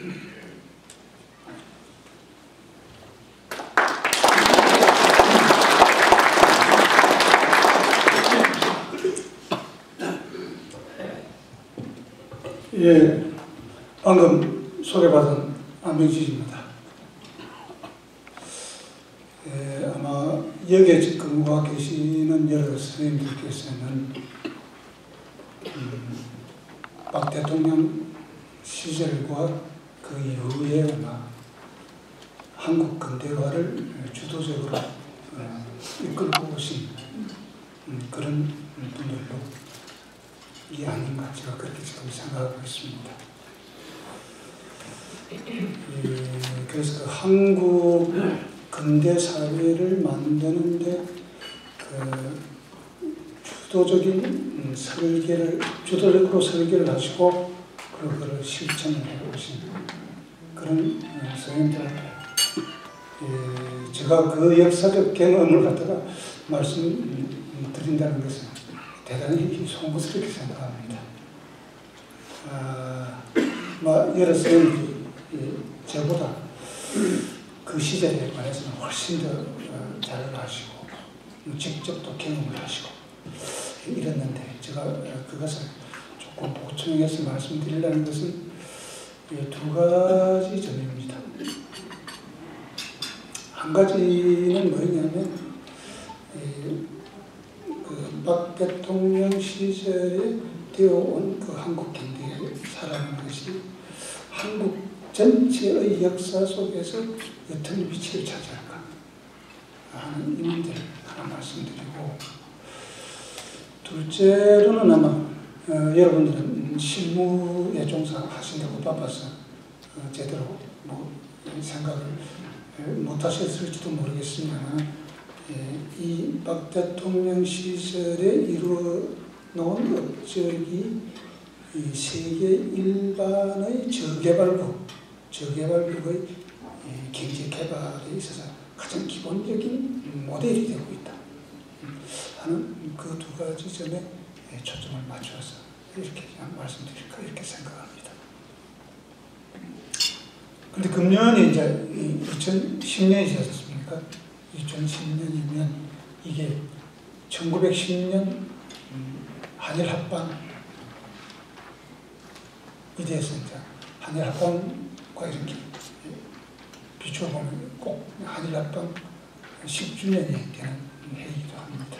예, 방금 소개받은 안병진입니다. 예, 아마 여기에 근무하고 계시는 여러 선생님들께서는 박 대통령 시절과 그 이후에 아마 한국 근대화를 주도적으로 이끌고 오신 그런 분들로 이 아닌가 제가 그렇게 지금 생각하고 있습니다. 그래서 그 한국 근대 사회를 만드는데 그 주도적으로 설계를 하시고 그리고 그걸 실천을 해오신 그런 선생님들한테 제가 그 역사적 경험을 갖다가 말씀드린다는 것은 대단히 송구스럽게 생각합니다. 여러 선생님들이 저보다 그 시절에 관해서는 훨씬 더 잘 아시고 직접 또 경험을 하시고 이랬는데 제가 그것을 조금 보충해서 말씀드리려는 것은 두 가지 점입니다. 한 가지는 뭐냐면 박 대통령 시절에 되어온 그 한국 경제사라는 것이 한국 전체의 역사 속에서 어떤 위치를 차지할까 하는 의문들을 하나 말씀드리고, 둘째로는 아마 여러분들은 실무에 종사하신다고 바빠서 제대로 생각을 못 하셨을지도 모르겠습니다만 이 박 대통령 시절에 이루어 놓은 업적이 이 세계 일반의 저개발국의 경제 개발에 있어서 가장 기본적인 모델이 되고 있다 하는 그 두 가지 점에 초점을 맞춰서 이렇게 그냥 말씀드릴까 이렇게 생각합니다. 근데 금년이 이제 2010년이지 않습니까? 2010년이면 이게 1910년 한일 합방이 돼서 이제 한일 합방과 이렇게 비추어 보면 꼭 한일 합방 10주년이 되는 해이기도 합니다.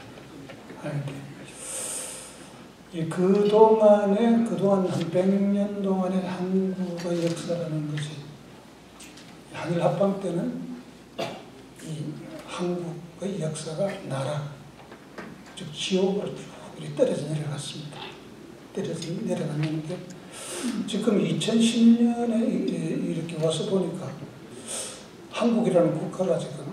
그동안 한 100년 동안의 한국의 역사라는 것이 한일 합방 때는 이 한국의 역사가 나라, 즉 지옥으로 쭉 떨어져 내려갔습니다. 떨어져 내려갔는데 지금 2010년에 이렇게 와서 보니까 한국이라는 국가가 지금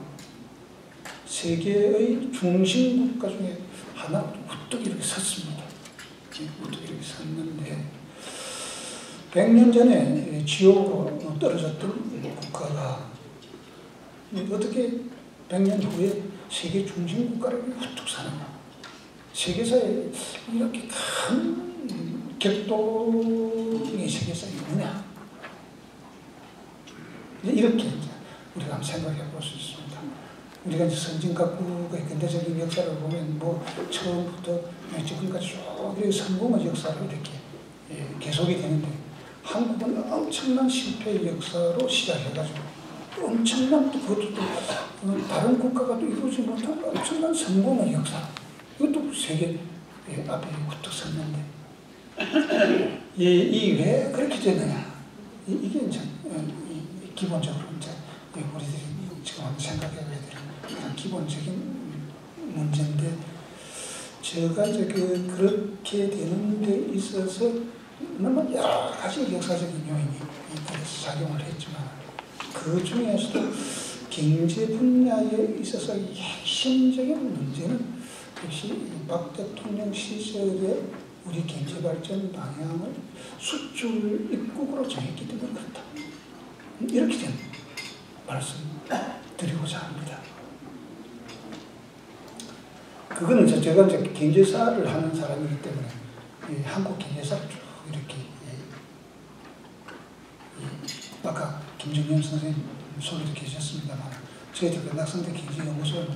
세계의 중심 국가 중에 하나 우뚝 이렇게 섰습니다. 우뚝 이렇게 섰는데 100년 전에 지옥으로 떨어졌던 국가가 어떻게 100년 후에 세계 중심 국가를 우뚝 사는가? 세계사에 이렇게 큰 격동의 세계사에 있느냐? 이렇게 이제 우리가 한번 생각해 볼 수 있습니다. 우리가 이제 선진각국의 근대적인 역사를 보면 처음부터 지금까지 쭉 이렇게 성공의 역사로 이렇게 계속이 되는데 한국은 엄청난 실패의 역사로 시작해가지고 엄청난 또 그것도 또 다른 국가가 또 이루지 못한 엄청난 성공의 역사. 이것도 세계 앞에 우뚝 섰는데 왜 그렇게 되느냐? 이게 이제 기본적으로 이제 우리들이 지금 한번 생각해봐야 되는 가장 기본적인 문제인데, 제가 이제 그렇게 되는 데 있어서 너무 여러 가지 역사적인 요인이 작용을 했지만 그 중에서도 경제 분야에 있어서 핵심적인 문제는 역시 박 대통령 시절에 우리 경제 발전 방향을 수출 입국으로 정했기 때문에 그렇다. 이렇게 된 말씀 드리고자 합니다. 그거는 제가 이제 경제사를 하는 사람이기 때문에 한국 경제사를 쭉 이렇게 아까 김정년 선생님 소리도 계셨습니다만 저희들 그 낙성대 기지연구소는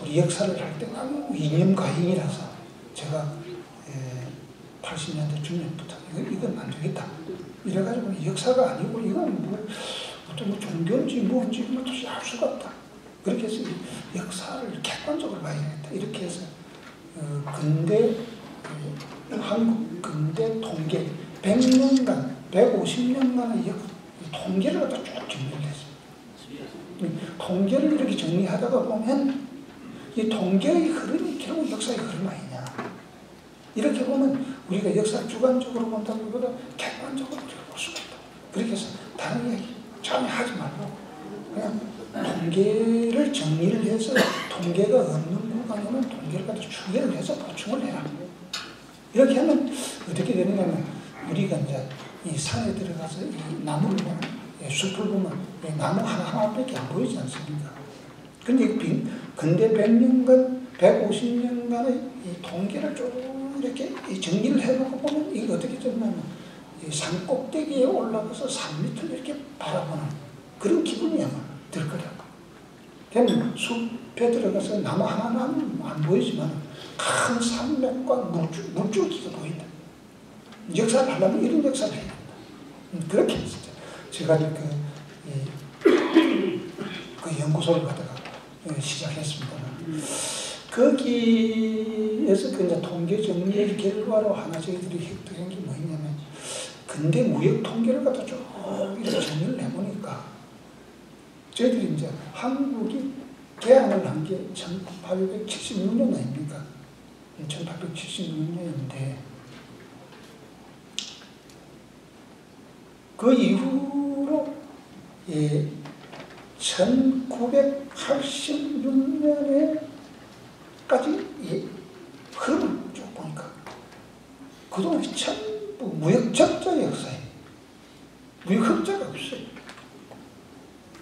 우리 역사를 할 때 너무 이념가인이라서 제가 80년대 중년부터 이건 안 되겠다. 이래가지고 역사가 아니고 이건 뭐 종교인지 뭔지 도저히 알 수가 없다. 그렇게 해서 역사를 객관적으로 봐야겠다. 이렇게 해서 근대 한국 근대 통계 100년간 150년간의 통계를 갖다 쭉 정리를 했어요. 통계를 이렇게 정리하다가 보면 이 통계의 흐름이 결국 역사의 흐름 아니냐. 이렇게 보면 우리가 역사를 주관적으로 본다기보다 객관적으로 우리가 볼 수가 있다. 그렇게 해서 다른 이야기 전혀 하지 말고 그냥 통계를 정리를 해서 통계가 없는 구간에는 통계를 갖다 추계를 해서 보충을 해라. 이렇게 하면 어떻게 되느냐면 우리가 이제 이 산에 들어가서 이 나무를 보면 숲을 보면 나무 하나하나밖에 안 보이지 않습니까? 근데 근대 100년간 150년간의 이 통계를 쭉 이렇게 정리를 해놓고 보면 이게 어떻게 되냐면 산 꼭대기에 올라가서 산 밑을 이렇게 바라보는 그런 기분이 아마 들 거라고. 그러면 숲에 들어가서 나무 하나는 안 보이지만 큰 산맥과 물줄기가 보인다. 역사를 하려면 이런 역사를 해야 된다. 그렇게 했었죠. 제가 그 연구소를 가다가 시작했습니다만 거기에서 그 이제 통계 정리의 결과로 하나 저희들이 획득한 게 뭐냐면 근대 무역 통계를 갖다 쭉 이렇게 정리를 해보니까 저희들이 이제 한국이 개항을 한 게 1876년 아닙니까? 1876년인데 그 이후로 1986년에까지 흐름을 쭉 보니까 그동안 전부 무역 적자의 역사예요. 무역 흑자가 없어요.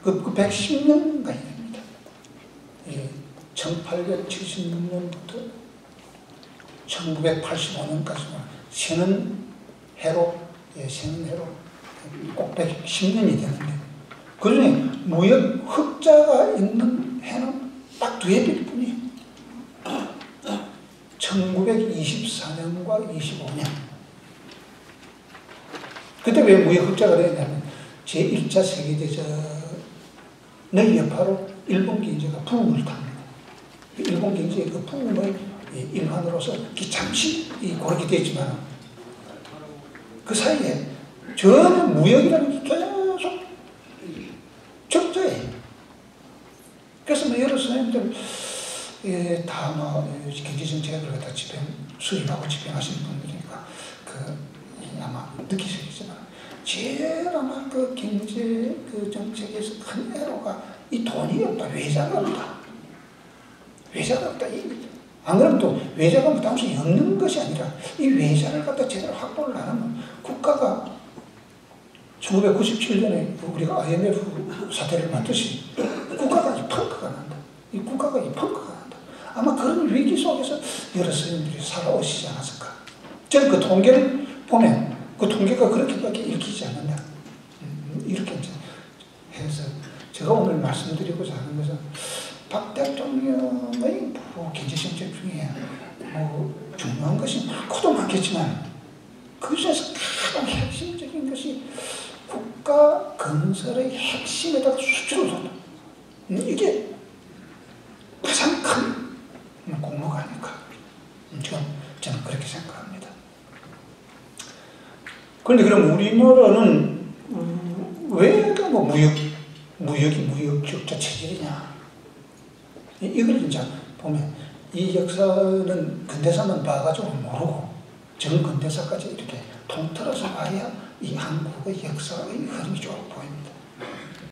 그 110년간이 됩니다. 1876년부터 1985년까지만 쉬는 해로 꼭 110년이 되는데 그 중에 무역 흑자가 있는 해는 딱 두 해일 뿐이에요. 1924년과 25년. 그때 왜 무역 흑자가 되냐면 제1차 세계대전의 여파로 일본 경제가 부흥을 탑니다. 일본 경제의 그 부흥의 일환으로서 잠시 고르게 되었지만 그 사이에 전혀 무역이라는 게 계속 적자예요. 그래서 뭐 여러 선생님들 다 경제정책을 갖다 수립하고 집행하시는 분들이니까 아마 느끼시겠지만 제일 아마 그 경제 정책에서 큰 애로가 이 돈이 없다, 외자가 없다. 외자가 없다. 안 그러면 또 외자가 뭐 단순히 없는 것이 아니라 이 외자를 갖다 제대로 확보를 안 하면 국가가 1997년에 우리가 IMF 사태를 만드시 국가가 이 펑크가 난다. 이 국가가 이 펑크가 난다. 아마 그런 위기 속에서 여러 스님들이 살아오시지 않았을까. 저는 그 통계를 보면 그 통계가 그렇게밖에 읽히지 않는다. 이렇게 이제 해서 제가 오늘 말씀드리고자 하는 것은 박 대통령의 경제정책 중에 중요한 것이 많고도 많겠지만 그 중에서 가장 핵심적인 것이 국가 건설의 핵심에다가 수주를 뒀다. 이게 가장 큰 공로가 아닐까. 저는 그렇게 생각합니다. 그런데 그럼 우리나라는 왜 무역이 무역 적자 체질이냐. 이걸 이제 보면 이 역사는 근대사만 봐가지고 모르고 전근대사까지 이렇게 통틀어서 봐야 이 한국의 역사의 흐름이 쭉 보입니다.